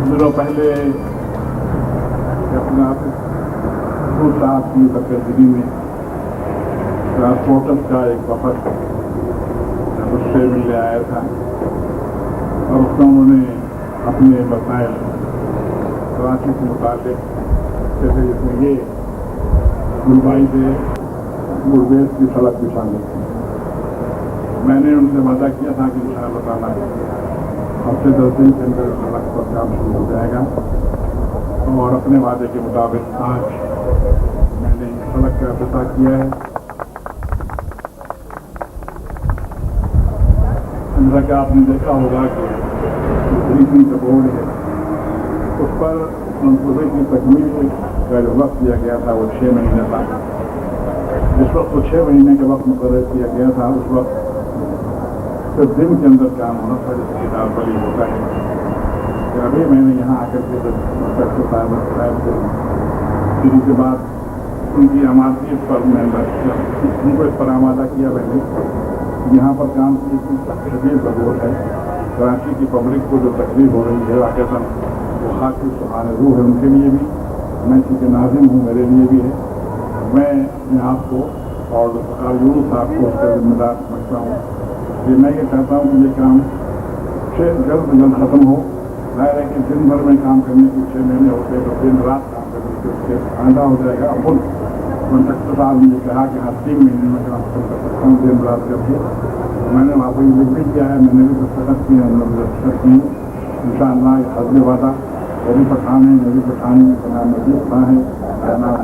कुछ दिनों पहले अपना साहब की बकरदगी में ट्रांसपोर्टर्स का एक वफद उससे मिलने आया था और उसमें उन्होंने अपने मसाइल कराची के मुताबिक जैसे जिसमें ये मुंबई से मुरवेज की सड़क भी शामिल थी। मैंने उनसे वादा किया था कि इंशाअल्लाह ताला हफ्ते 10 दिन के अंदर सड़क पर काम शुरू हो जाएगा और अपने वादे के मुताबिक आज मैंने सड़क का इफ्तिताह किया है। जैसा कि आपने देखा होगा कि ब्रीफिंग का बोर्ड है उस पर मंसूबे की तकमील का जो वक्त दिया गया था वो 6 महीने था। जिस वक्त वो 6 महीने के वक्त मुकर्रर किया गया था उस वक्त सिर्फ दिन के अंदर काम होना था, जैसे कि दाल होता है। फिर अभी मैंने यहाँ आकर के डॉक्टर साहब से किसी के बाद उनकी आमादियत पर मैं उनको इस पर आमादा किया मैंने यहाँ पर काम की शदीद ज़रूरत है। कराची की पब्लिक को जो तकलीफ हो रही है वाक़अतन वो खाकी सुहाने रूह है उनके लिए भी, मैं चूँकि नाज़िम हूँ मेरे लिए भी है। मैं आपको और यूनुस साहब को उसका जिम्मेदार समझता हूँ कि मैं ये चाहता हूँ कि ये काम जल्द से जल्द ख़त्म हो। जाहिर है कि दिन भर में काम करने के 6 महीने होते हैं तो दिन रात काम करने के उससे फायदा हो जाएगा। खुद कॉन्ट्रैक्टर साहब ने कहा कि हाँ 3 महीने में काम कर सकता हूँ दिन रात करके। मैंने वहाँ पर लिख भी किया है, मैंने भी दस्तखत किए हैं, दस्तखत की इंशाअल्लाह हज़्म वादा। वो भी पठान है, मैं भी पठान है, नाम नजीब खां है, नाम